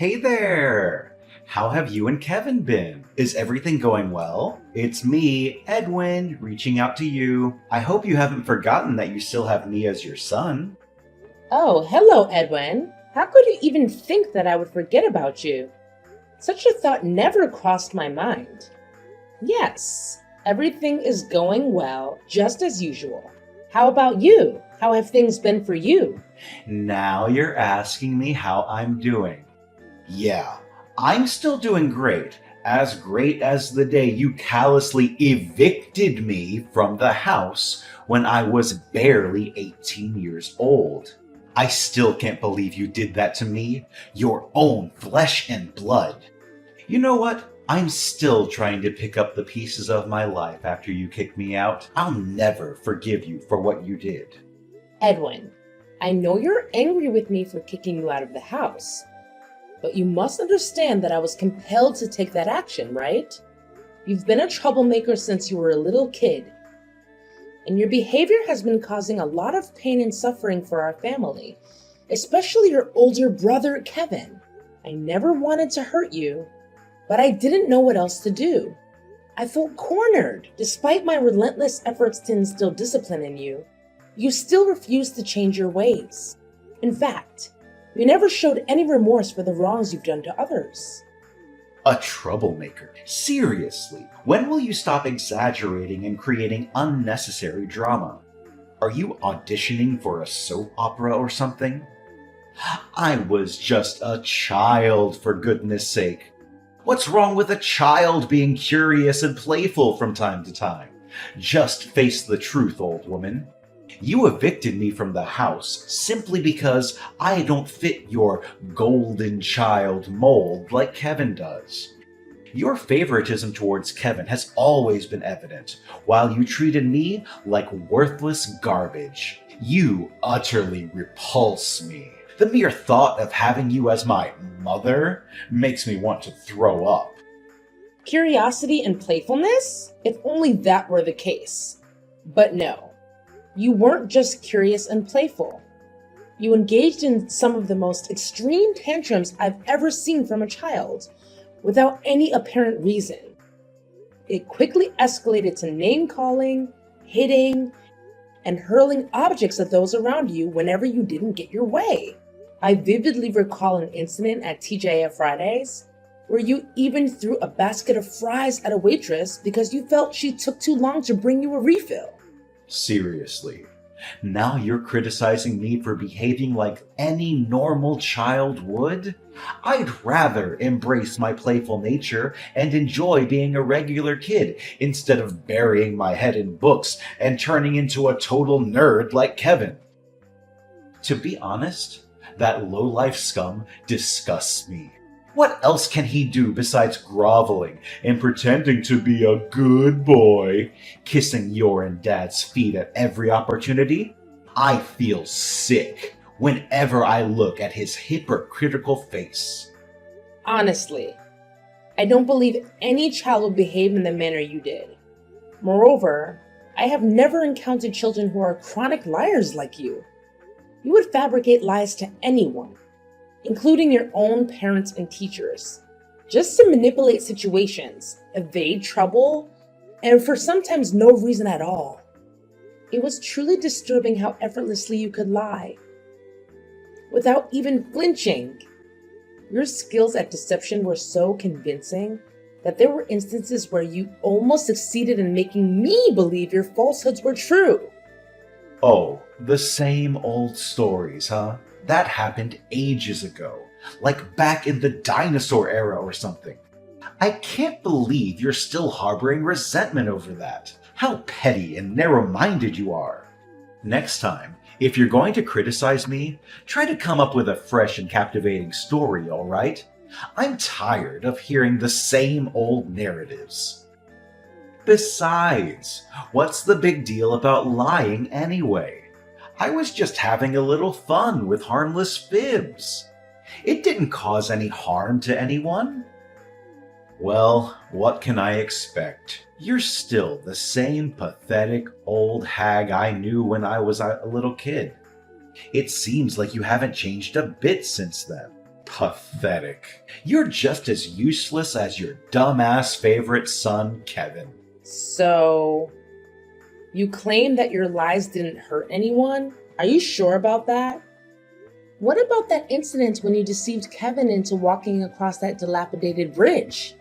Hey there! How have you and Kevin been? Is everything going well? It's me, Edwin, reaching out to you. I hope you haven't forgotten that you still have me as your son. Oh, hello, Edwin. How could you even think that I would forget about you? Such a thought never crossed my mind. Yes, everything is going well, just as usual. How about you? How have things been for you? Now you're asking me how I'm doing. Yeah, I'm still doing great. As great as the day you callously evicted me from the house when I was barely 18 years old. I still can't believe you did that to me, your own flesh and blood. You know what? I'm still trying to pick up the pieces of my life after you kicked me out. I'll never forgive you for what you did. Edwin, I know you're angry with me for kicking you out of the house, but you must understand that I was compelled to take that action, right? You've been a troublemaker since you were a little kid, and your behavior has been causing a lot of pain and suffering for our family, especially your older brother, Kevin. I never wanted to hurt you, but I didn't know what else to do. I felt cornered. Despite my relentless efforts to instill discipline in you, you still refused to change your ways. In fact, you never showed any remorse for the wrongs you've done to others. A troublemaker? Seriously, when will you stop exaggerating and creating unnecessary drama? Are you auditioning for a soap opera or something? I was just a child, for goodness sake. What's wrong with a child being curious and playful from time to time? Just face the truth, old woman. You evicted me from the house simply because I don't fit your golden child mold like Kevin does. Your favoritism towards Kevin has always been evident, while you treated me like worthless garbage. You utterly repulse me. The mere thought of having you as my mother makes me want to throw up. Curiosity and playfulness? If only that were the case. But no. You weren't just curious and playful. You engaged in some of the most extreme tantrums I've ever seen from a child, without any apparent reason. It quickly escalated to name-calling, hitting, and hurling objects at those around you whenever you didn't get your way. I vividly recall an incident at TGIF Fridays, where you even threw a basket of fries at a waitress because you felt she took too long to bring you a refill. Seriously. Now you're criticizing me for behaving like any normal child would? I'd rather embrace my playful nature and enjoy being a regular kid instead of burying my head in books and turning into a total nerd like Kevin. To be honest, that low-life scum disgusts me. What else can he do besides groveling and pretending to be a good boy, kissing your and Dad's feet at every opportunity? I feel sick whenever I look at his hypocritical face. Honestly, I don't believe any child would behave in the manner you did. Moreover, I have never encountered children who are chronic liars like you. You would fabricate lies to anyone, including your own parents and teachers, just to manipulate situations, evade trouble, and for sometimes no reason at all. It was truly disturbing how effortlessly you could lie, without even flinching. Your skills at deception were so convincing that there were instances where you almost succeeded in making me believe your falsehoods were true. Oh, the same old stories, huh? That happened ages ago, like back in the dinosaur era or something. I can't believe you're still harboring resentment over that. How petty and narrow-minded you are. Next time, if you're going to criticize me, try to come up with a fresh and captivating story, all right? I'm tired of hearing the same old narratives. Besides, what's the big deal about lying anyway? I was just having a little fun with harmless fibs. It didn't cause any harm to anyone. Well, what can I expect? You're still the same pathetic old hag I knew when I was a little kid. It seems like you haven't changed a bit since then. Pathetic. You're just as useless as your dumbass favorite son, Kevin. So, you claim that your lies didn't hurt anyone? Are you sure about that? What about that incident when you deceived Kevin into walking across that dilapidated bridge?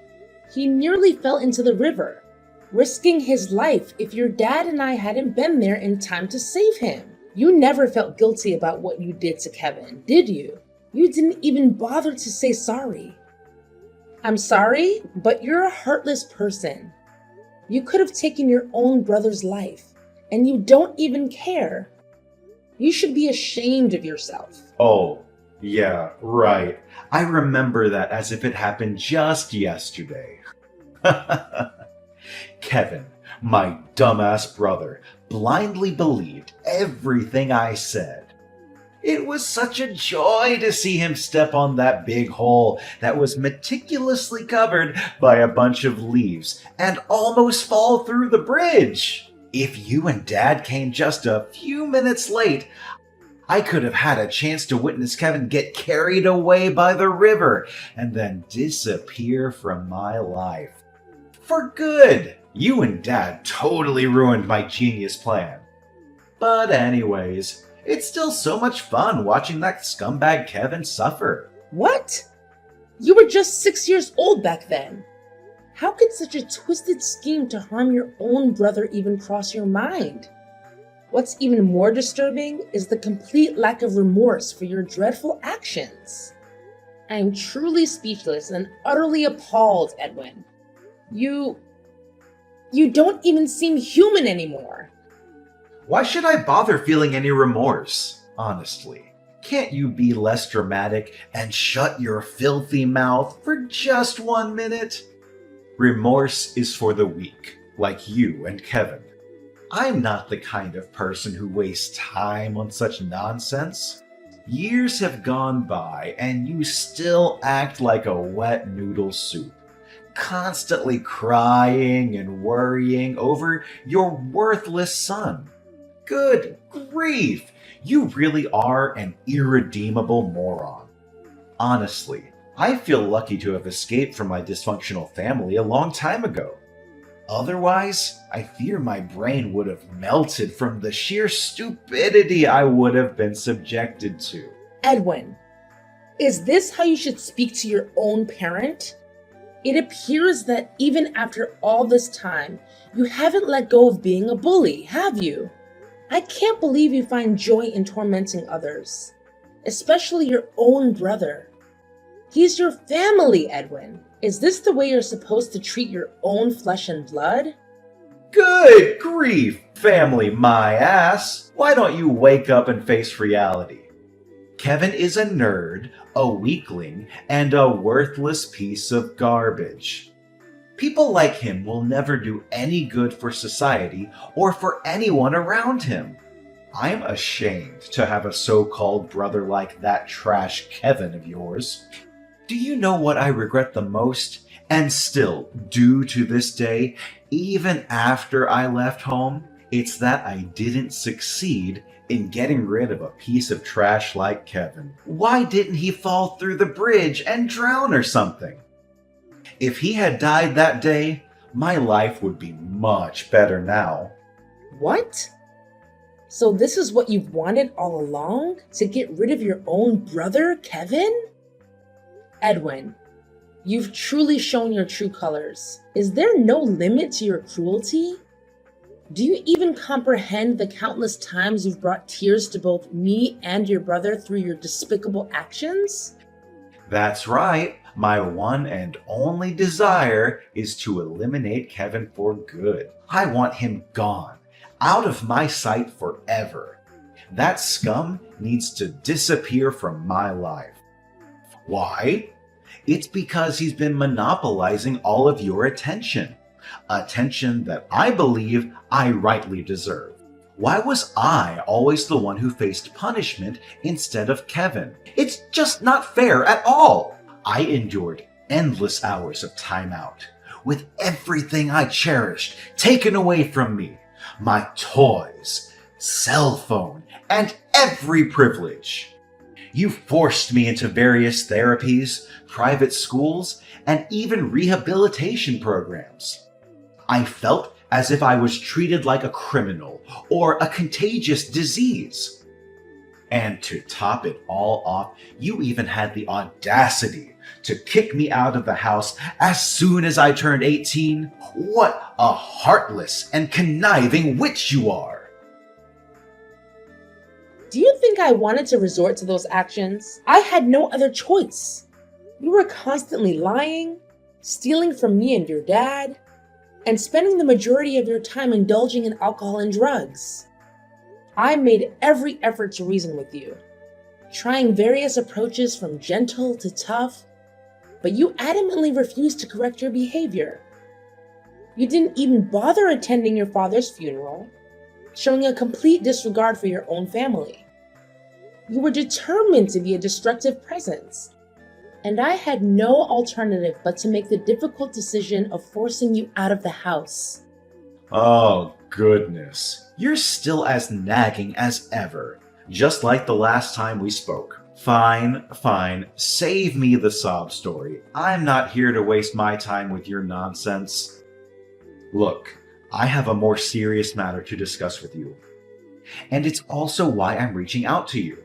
He nearly fell into the river, risking his life if your dad and I hadn't been there in time to save him. You never felt guilty about what you did to Kevin, did you? You didn't even bother to say sorry. I'm sorry, but you're a heartless person. You could have taken your own brother's life, and you don't even care. You should be ashamed of yourself. Oh, yeah, right. I remember that as if it happened just yesterday. Kevin, my dumbass brother, blindly believed everything I said. It was such a joy to see him step on that big hole that was meticulously covered by a bunch of leaves and almost fall through the bridge. If you and Dad came just a few minutes late, I could have had a chance to witness Kevin get carried away by the river and then disappear from my life. For good! You and Dad totally ruined my genius plan. But anyways, it's still so much fun watching that scumbag Kevin suffer. What? You were just 6 years old back then. How could such a twisted scheme to harm your own brother even cross your mind? What's even more disturbing is the complete lack of remorse for your dreadful actions. I am truly speechless and utterly appalled, Edwin. You don't even seem human anymore. Why should I bother feeling any remorse, honestly? Can't you be less dramatic and shut your filthy mouth for just 1 minute? Remorse is for the weak, like you and Kevin. I'm not the kind of person who wastes time on such nonsense. Years have gone by and you still act like a wet noodle soup, constantly crying and worrying over your worthless son. Good grief! You really are an irredeemable moron. Honestly, I feel lucky to have escaped from my dysfunctional family a long time ago. Otherwise, I fear my brain would have melted from the sheer stupidity I would have been subjected to. Edwin, is this how you should speak to your own parent? It appears that even after all this time, you haven't let go of being a bully, have you? I can't believe you find joy in tormenting others, especially your own brother. He's your family, Edwin. Is this the way you're supposed to treat your own flesh and blood? Good grief, family my ass! Why don't you wake up and face reality? Kevin is a nerd, a weakling, and a worthless piece of garbage. People like him will never do any good for society or for anyone around him. I'm ashamed to have a so-called brother like that trash Kevin of yours. Do you know what I regret the most, and still do to this day, even after I left home? It's that I didn't succeed in getting rid of a piece of trash like Kevin. Why didn't he fall through the bridge and drown or something? If he had died that day, my life would be much better now. What? So this is what you've wanted all along? To get rid of your own brother, Kevin? Edwin, you've truly shown your true colors. Is there no limit to your cruelty? Do you even comprehend the countless times you've brought tears to both me and your brother through your despicable actions? That's right. My one and only desire is to eliminate Kevin for good. I want him gone, out of my sight forever. That scum needs to disappear from my life. Why? It's because he's been monopolizing all of your attention. Attention that I believe I rightly deserve. Why was I always the one who faced punishment instead of Kevin? It's just not fair at all. I endured endless hours of time out, with everything I cherished taken away from me. My toys, cell phone, and every privilege. You forced me into various therapies, private schools, and even rehabilitation programs. I felt as if I was treated like a criminal or a contagious disease. And to top it all off, you even had the audacity to kick me out of the house as soon as I turned 18. What a heartless and conniving witch you are! Do you think I wanted to resort to those actions? I had no other choice. You were constantly lying, stealing from me and your dad, and spending the majority of your time indulging in alcohol and drugs. I made every effort to reason with you, trying various approaches from gentle to tough, but you adamantly refused to correct your behavior. You didn't even bother attending your father's funeral, showing a complete disregard for your own family. You were determined to be a destructive presence, and I had no alternative but to make the difficult decision of forcing you out of the house. Oh, goodness. You're still as nagging as ever, just like the last time we spoke. Fine, save me the sob story. I'm not here to waste my time with your nonsense. Look, I have a more serious matter to discuss with you. And it's also why I'm reaching out to you.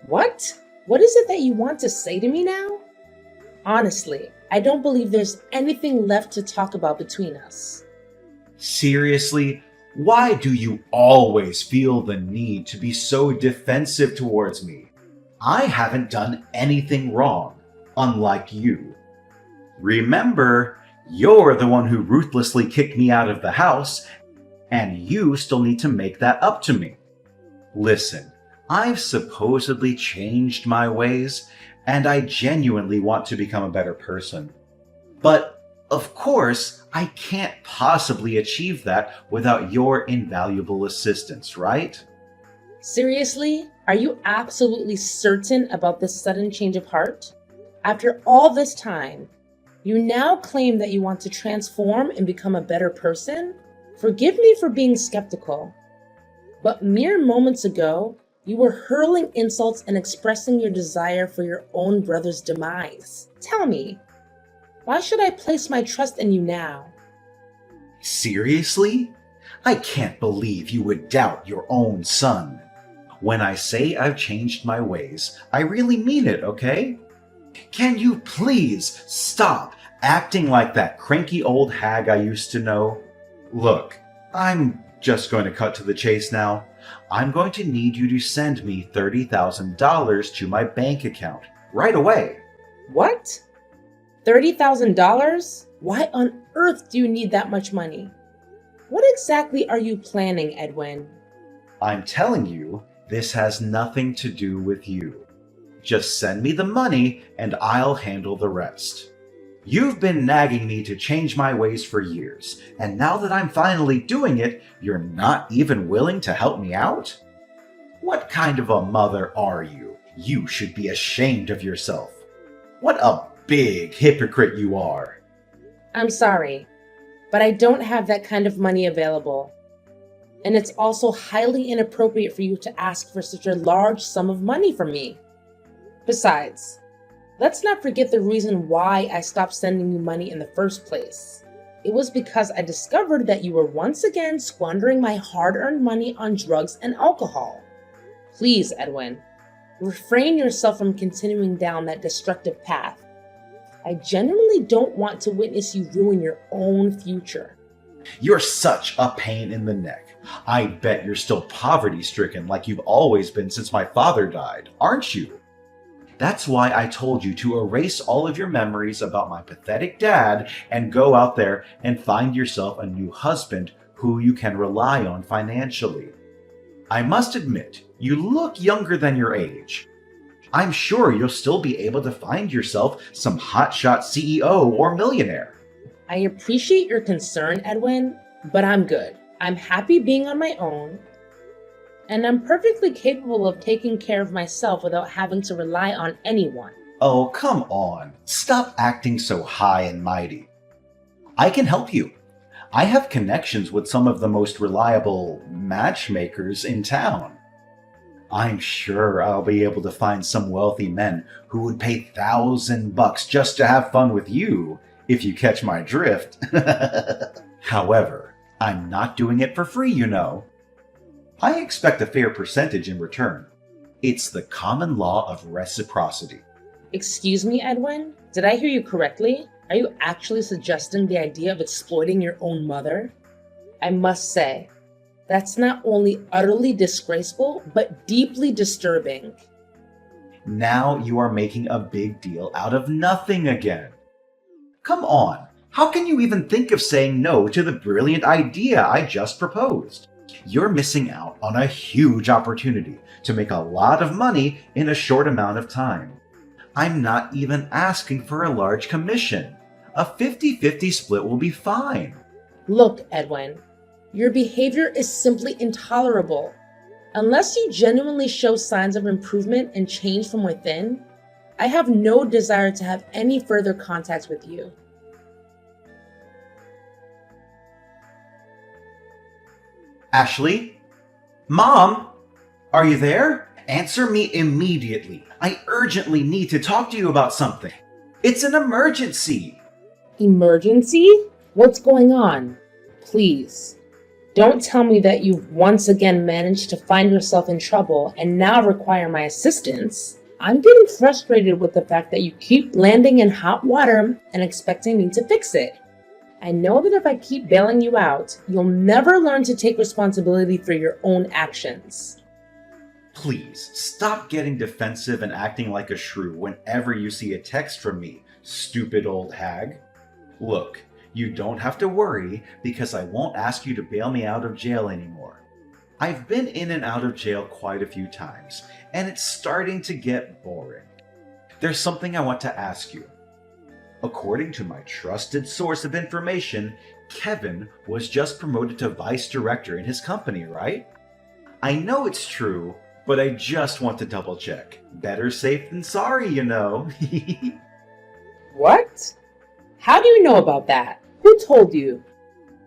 What? What is it that you want to say to me now? Honestly, I don't believe there's anything left to talk about between us. Seriously, why do you always feel the need to be so defensive towards me? I haven't done anything wrong, unlike you. Remember, you're the one who ruthlessly kicked me out of the house, and you still need to make that up to me. Listen, I've supposedly changed my ways, and I genuinely want to become a better person. But, of course, I can't possibly achieve that without your invaluable assistance, right? Seriously? Are you absolutely certain about this sudden change of heart? After all this time, you now claim that you want to transform and become a better person? Forgive me for being skeptical, but mere moments ago, you were hurling insults and expressing your desire for your own brother's demise. Tell me, why should I place my trust in you now? Seriously? I can't believe you would doubt your own son. When I say I've changed my ways, I really mean it, okay? Can you please stop acting like that cranky old hag I used to know? Look, I'm just going to cut to the chase now. I'm going to need you to send me $30,000 to my bank account right away. What? $30,000? Why on earth do you need that much money? What exactly are you planning, Edwin? I'm telling you, this has nothing to do with you. Just send me the money and I'll handle the rest. You've been nagging me to change my ways for years, and now that I'm finally doing it, you're not even willing to help me out? What kind of a mother are you? You should be ashamed of yourself. What a big hypocrite you are. I'm sorry, but I don't have that kind of money available. And it's also highly inappropriate for you to ask for such a large sum of money from me. Besides, let's not forget the reason why I stopped sending you money in the first place. It was because I discovered that you were once again squandering my hard-earned money on drugs and alcohol. Please, Edwin, refrain yourself from continuing down that destructive path. I genuinely don't want to witness you ruin your own future. You're such a pain in the neck. I bet you're still poverty-stricken like you've always been since my father died, aren't you? That's why I told you to erase all of your memories about my pathetic dad and go out there and find yourself a new husband who you can rely on financially. I must admit, you look younger than your age. I'm sure you'll still be able to find yourself some hotshot CEO or millionaire. I appreciate your concern, Edwin, but I'm good. I'm happy being on my own, and I'm perfectly capable of taking care of myself without having to rely on anyone. Oh, come on. Stop acting so high and mighty. I can help you. I have connections with some of the most reliable matchmakers in town. I'm sure I'll be able to find some wealthy men who would pay $1,000 just to have fun with you, if you catch my drift. However, I'm not doing it for free, you know. I expect a fair percentage in return. It's the common law of reciprocity. Excuse me, Edwin? Did I hear you correctly? Are you actually suggesting the idea of exploiting your own mother? I must say, that's not only utterly disgraceful, but deeply disturbing. Now you are making a big deal out of nothing again. Come on, how can you even think of saying no to the brilliant idea I just proposed? You're missing out on a huge opportunity to make a lot of money in a short amount of time. I'm not even asking for a large commission. A 50-50 split will be fine. Look, Edwin, your behavior is simply intolerable. Unless you genuinely show signs of improvement and change from within, I have no desire to have any further contact with you. Ashley? Mom? Are you there? Answer me immediately. I urgently need to talk to you about something. It's an emergency. Emergency? What's going on? Please, don't tell me that you've once again managed to find yourself in trouble and now require my assistance. I'm getting frustrated with the fact that you keep landing in hot water and expecting me to fix it. I know that if I keep bailing you out, you'll never learn to take responsibility for your own actions. Please, stop getting defensive and acting like a shrew whenever you see a text from me, stupid old hag. Look, you don't have to worry because I won't ask you to bail me out of jail anymore. I've been in and out of jail quite a few times, and it's starting to get boring. There's something I want to ask you. According to my trusted source of information, Kevin was just promoted to vice director in his company, right? I know it's true, but I just want to double check. Better safe than sorry, you know. What? How do you know about that? Who told you?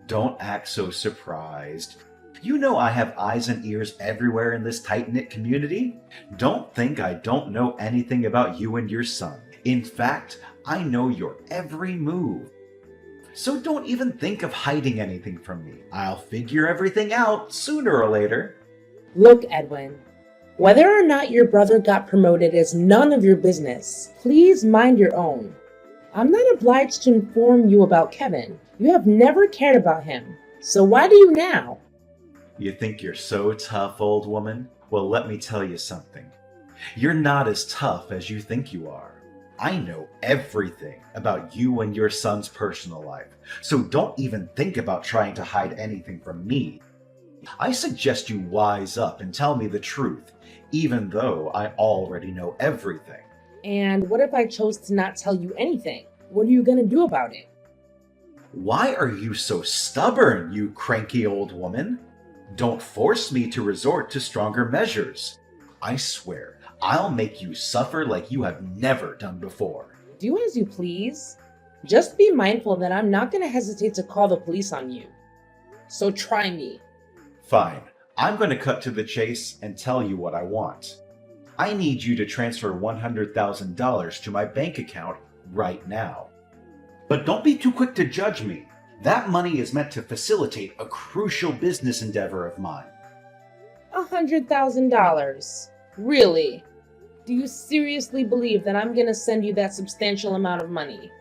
Don't act so surprised. You know I have eyes and ears everywhere in this tight-knit community. Don't think I don't know anything about you and your son. In fact, I know your every move. So don't even think of hiding anything from me. I'll figure everything out sooner or later. Look, Edwin, whether or not your brother got promoted is none of your business. Please mind your own. I'm not obliged to inform you about Kevin. You have never cared about him. So why do you now? You think you're so tough, old woman? Well, let me tell you something. You're not as tough as you think you are. I know everything about you and your son's personal life, so don't even think about trying to hide anything from me. I suggest you wise up and tell me the truth, even though I already know everything. And what if I chose to not tell you anything? What are you going to do about it? Why are you so stubborn, you cranky old woman? Don't force me to resort to stronger measures. I swear, I'll make you suffer like you have never done before. Do as you please. Just be mindful that I'm not going to hesitate to call the police on you. So try me. Fine, I'm going to cut to the chase and tell you what I want. I need you to transfer $100,000 to my bank account right now. But don't be too quick to judge me. That money is meant to facilitate a crucial business endeavor of mine. $100,000? Really? Do you seriously believe that I'm going to send you that substantial amount of money?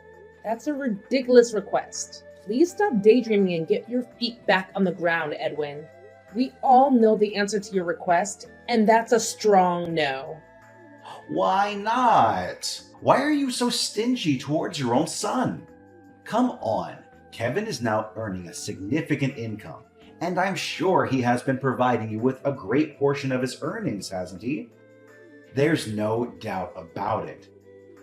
That's a ridiculous request. Please stop daydreaming and get your feet back on the ground, Edwin. We all know the answer to your request, and that's a strong no. Why not? Why are you so stingy towards your own son? Come on, Kevin is now earning a significant income, and I'm sure he has been providing you with a great portion of his earnings, hasn't he? There's no doubt about it.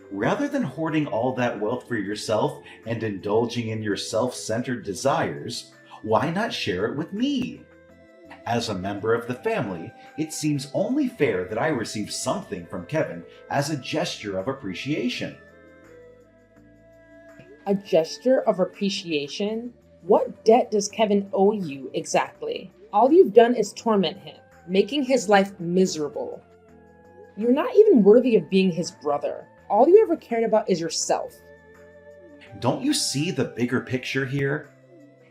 Rather than hoarding all that wealth for yourself and indulging in your self-centered desires, why not share it with me? As a member of the family, it seems only fair that I receive something from Kevin as a gesture of appreciation. A gesture of appreciation? What debt does Kevin owe you exactly? All you've done is torment him. making his life miserable. You're not even worthy of being his brother. All you ever cared about is yourself. Don't you see the bigger picture here?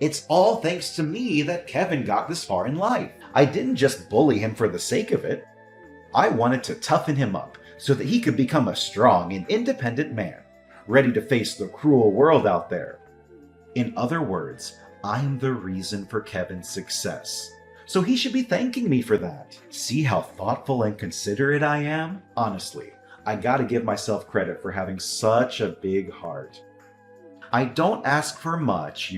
It's all thanks to me that Kevin got this far in life. I didn't just bully him for the sake of it. I wanted to toughen him up so that he could become a strong and independent man, ready to face the cruel world out there. In other words, I'm the reason for Kevin's success. So he should be thanking me for that. See how thoughtful and considerate I am? Honestly, I gotta give myself credit for having such a big heart. I don't ask for much,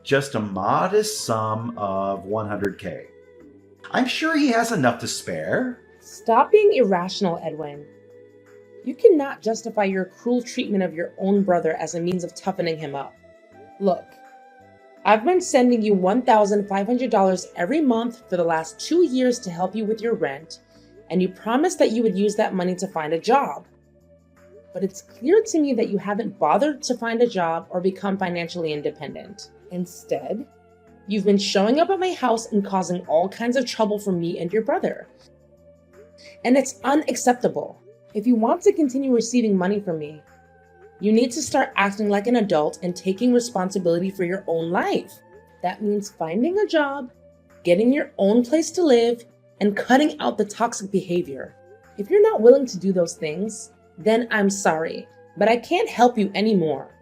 just a modest sum of $100K. I'm sure he has enough to spare. Stop being irrational, Edwin. You cannot justify your cruel treatment of your own brother as a means of toughening him up. Look, I've been sending you $1,500 every month for the last 2 years to help you with your rent, and you promised that you would use that money to find a job. But it's clear to me that you haven't bothered to find a job or become financially independent. Instead, you've been showing up at my house and causing all kinds of trouble for me and your brother. And it's unacceptable. If you want to continue receiving money from me, you need to start acting like an adult and taking responsibility for your own life. That means finding a job, getting your own place to live, and cutting out the toxic behavior. If you're not willing to do those things, then I'm sorry, but I can't help you anymore.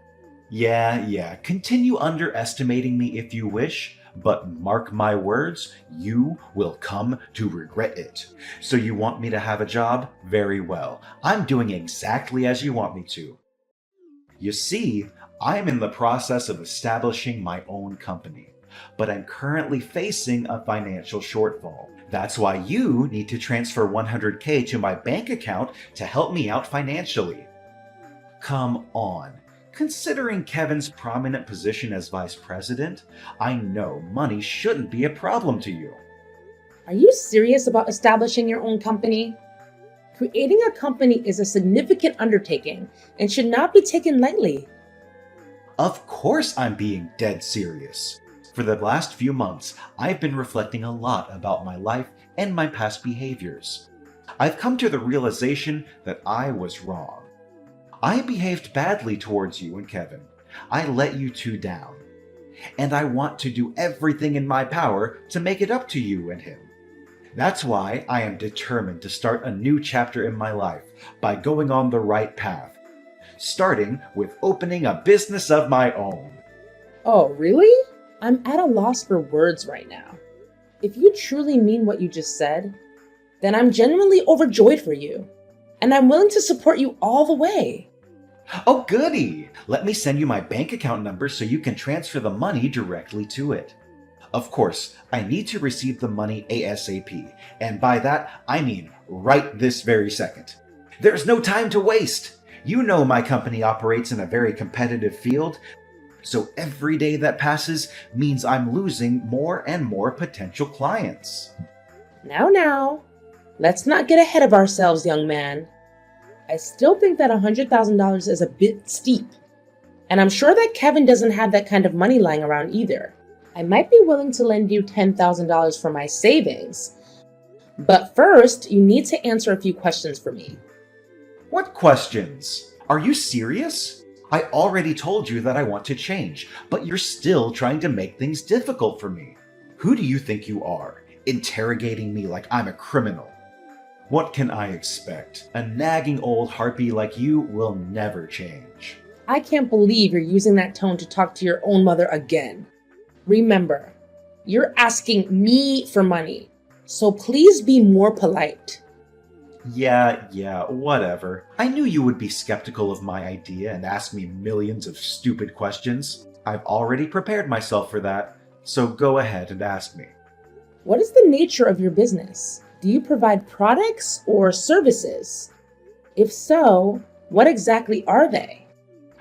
Yeah, continue underestimating me if you wish, but mark my words, you will come to regret it. So you want me to have a job? Very well. I'm doing exactly as you want me to. You see, I'm in the process of establishing my own company, but I'm currently facing a financial shortfall. That's why you need to transfer $100K to my bank account to help me out financially. Come on. Considering Kevin's prominent position as vice president, I know money shouldn't be a problem to you. Are you serious about establishing your own company? Creating a company is a significant undertaking and should not be taken lightly. Of course I'm being dead serious. For the last few months, I've been reflecting a lot about my life and my past behaviors. I've come to the realization that I was wrong. I behaved badly towards you and Kevin. I let you two down. And I want to do everything in my power to make it up to you and him. That's why I am determined to start a new chapter in my life by going on the right path, starting with opening a business of my own. Oh, really? I'm at a loss for words right now. If you truly mean what you just said, then I'm genuinely overjoyed for you, and I'm willing to support you all the way. Oh, goody! Let me send you my bank account number so you can transfer the money directly to it. Of course, I need to receive the money ASAP, and by that, I mean right this very second. There's no time to waste! You know my company operates in a very competitive field, so every day that passes means I'm losing more and more potential clients. Now, let's not get ahead of ourselves, young man. I still think that $100,000 is a bit steep, and I'm sure that Kevin doesn't have that kind of money lying around either. I might be willing to lend you $10,000 for my savings, but first you need to answer a few questions for me. What questions? Are you serious? I already told you that I want to change, but you're still trying to make things difficult for me. Who do you think you are, interrogating me like I'm a criminal? What can I expect? A nagging old harpy like you will never change. I can't believe you're using that tone to talk to your own mother again. Remember, you're asking me for money, so please be more polite. Yeah, whatever. I knew you would be skeptical of my idea and ask me millions of stupid questions. I've already prepared myself for that, so go ahead and ask me. What is the nature of your business? Do you provide products or services? If so, what exactly are they?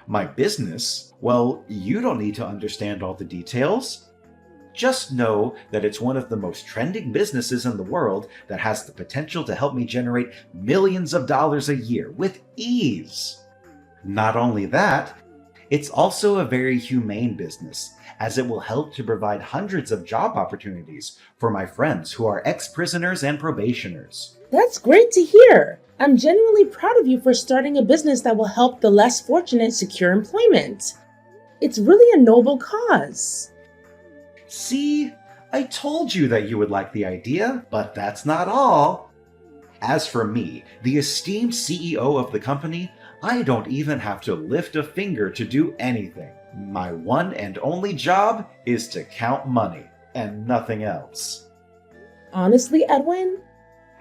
My business? Well, you don't need to understand all the details. Just know that it's one of the most trending businesses in the world that has the potential to help me generate millions of dollars a year with ease. Not only that, It's also a very humane business, as it will help to provide hundreds of job opportunities for my friends who are ex-prisoners and probationers. That's great to hear. I'm genuinely proud of you for starting a business that will help the less fortunate secure employment. It's really a noble cause. See? I told you that you would like the idea, but that's not all. As for me, the esteemed CEO of the company, I don't even have to lift a finger to do anything. My one and only job is to count money, and nothing else. Honestly, Edwin,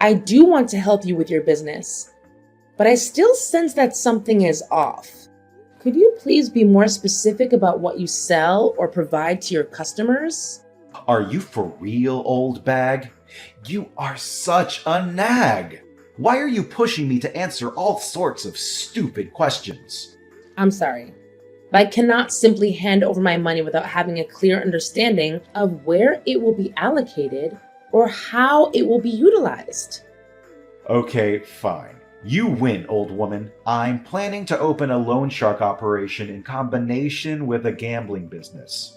I do want to help you with your business, but I still sense that something is off. Could you please be more specific about what you sell or provide to your customers? Are you for real, old bag? You are such a nag! Why are you pushing me to answer all sorts of stupid questions? I'm sorry, but I cannot simply hand over my money without having a clear understanding of where it will be allocated or how it will be utilized. Okay, fine. You win, old woman. I'm planning to open a loan shark operation in combination with a gambling business.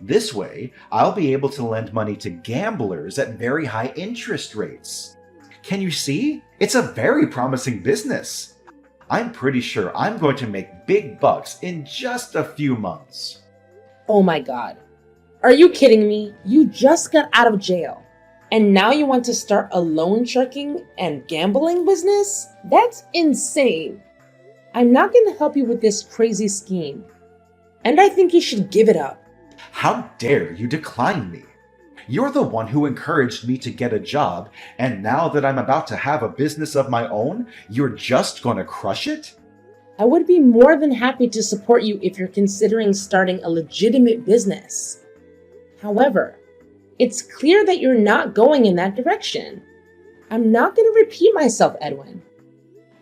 This way, I'll be able to lend money to gamblers at very high interest rates. Can you see? It's a very promising business. I'm pretty sure I'm going to make big bucks in just a few months. Oh my God. Are you kidding me? You just got out of jail. And now you want to start a loan sharking and gambling business? That's insane. I'm not going to help you with this crazy scheme. And I think you should give it up. How dare you decline me? You're the one who encouraged me to get a job, and now that I'm about to have a business of my own, you're just gonna crush it? I would be more than happy to support you if you're considering starting a legitimate business. However, it's clear that you're not going in that direction. I'm not going to repeat myself, Edwin.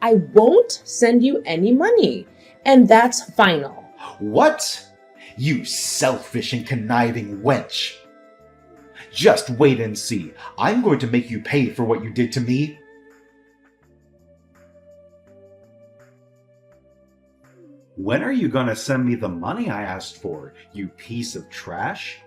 I won't send you any money, and that's final. What? You selfish and conniving wench! Just wait and see. I'm going to make you pay for what you did to me. When are you gonna send me the money I asked for, you piece of trash?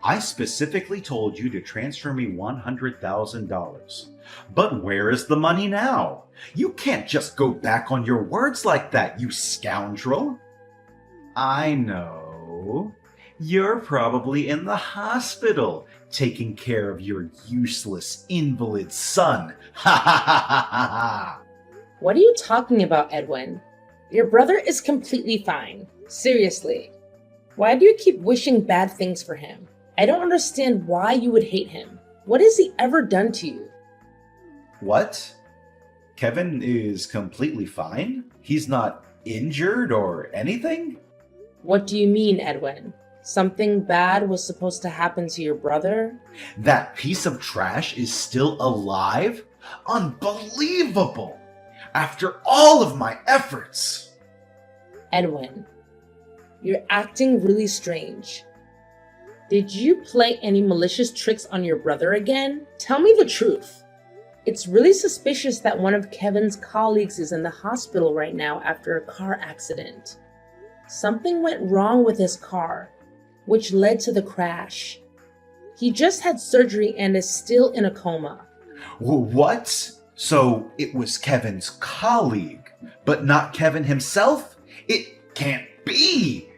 I specifically told you to transfer me $100,000. But where is the money now? You can't just go back on your words like that, you scoundrel. I know. You're probably in the hospital, taking care of your useless invalid son. Ha ha ha ha ha ha! What are you talking about, Edwin? Your brother is completely fine. Seriously. Why do you keep wishing bad things for him? I don't understand why you would hate him. What has he ever done to you? What? Kevin is completely fine? He's not injured or anything? What do you mean, Edwin? Something bad was supposed to happen to your brother? That piece of trash is still alive? Unbelievable! After all of my efforts! Edwin, you're acting really strange. Did you play any malicious tricks on your brother again? Tell me the truth. It's really suspicious that one of Kevin's colleagues is in the hospital right now after a car accident. Something went wrong with his car, which led to the crash. He just had surgery and is still in a coma. What? So it was Kevin's colleague, but not Kevin himself? It can't be!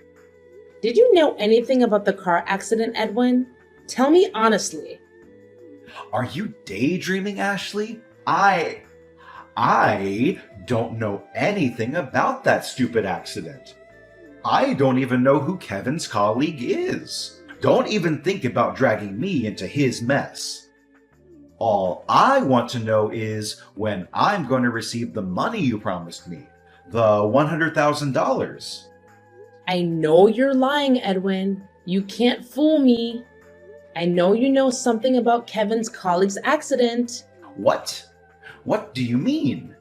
Did you know anything about the car accident, Edwin? Tell me honestly. Are you daydreaming, Ashley? I don't know anything about that stupid accident. I don't even know who Kevin's colleague is. Don't even think about dragging me into his mess. All I want to know is when I'm going to receive the money you promised me, the $100,000. I know you're lying, Edwin. You can't fool me. I know you know something about Kevin's colleague's accident. What? What do you mean?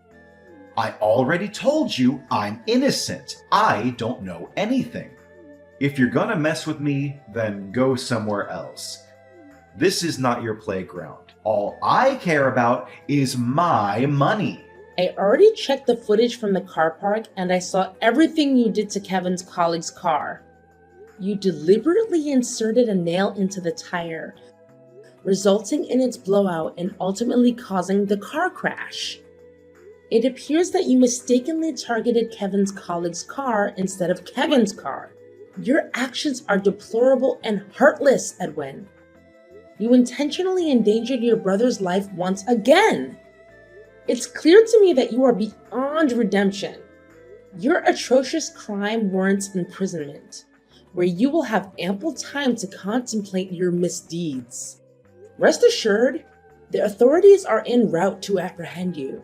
I already told you I'm innocent. I don't know anything. If you're gonna mess with me, then go somewhere else. This is not your playground. All I care about is my money. I already checked the footage from the car park and I saw everything you did to Kevin's colleague's car. You deliberately inserted a nail into the tire, resulting in its blowout and ultimately causing the car crash. It appears that you mistakenly targeted Kevin's colleague's car instead of Kevin's car. Your actions are deplorable and heartless, Edwin. You intentionally endangered your brother's life once again. It's clear to me that you are beyond redemption. Your atrocious crime warrants imprisonment, where you will have ample time to contemplate your misdeeds. Rest assured, the authorities are en route to apprehend you.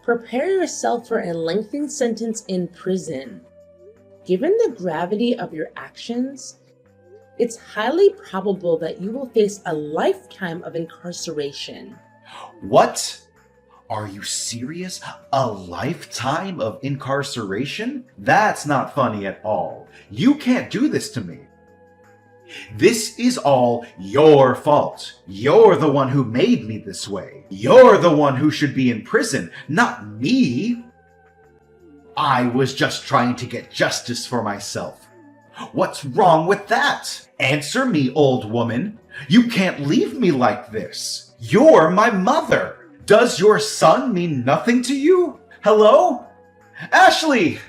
Prepare yourself for a lengthy sentence in prison. Given the gravity of your actions, it's highly probable that you will face a lifetime of incarceration. What? Are you serious? A lifetime of incarceration? That's not funny at all. You can't do this to me. This is all your fault. You're the one who made me this way. You're the one who should be in prison, not me. I was just trying to get justice for myself. What's wrong with that? Answer me, old woman. You can't leave me like this. You're my mother. Does your son mean nothing to you? Hello? Ashley!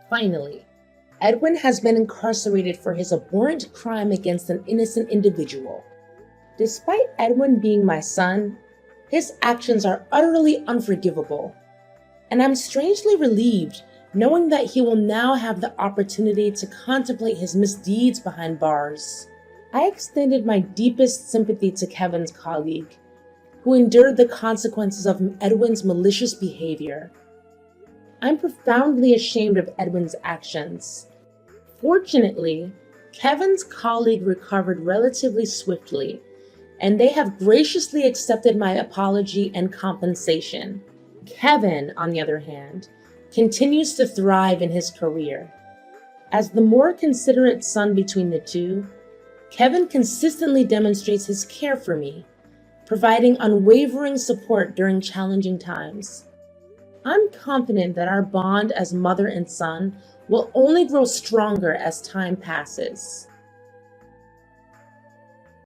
Finally, Edwin has been incarcerated for his abhorrent crime against an innocent individual. Despite Edwin being my son, his actions are utterly unforgivable. And I'm strangely relieved knowing that he will now have the opportunity to contemplate his misdeeds behind bars. I extended my deepest sympathy to Kevin's colleague, who endured the consequences of Edwin's malicious behavior. I'm profoundly ashamed of Edwin's actions. Fortunately, Kevin's colleague recovered relatively swiftly, and they have graciously accepted my apology and compensation. Kevin, on the other hand, continues to thrive in his career. As the more considerate son between the two, Kevin consistently demonstrates his care for me, providing unwavering support during challenging times. I'm confident that our bond as mother and son will only grow stronger as time passes.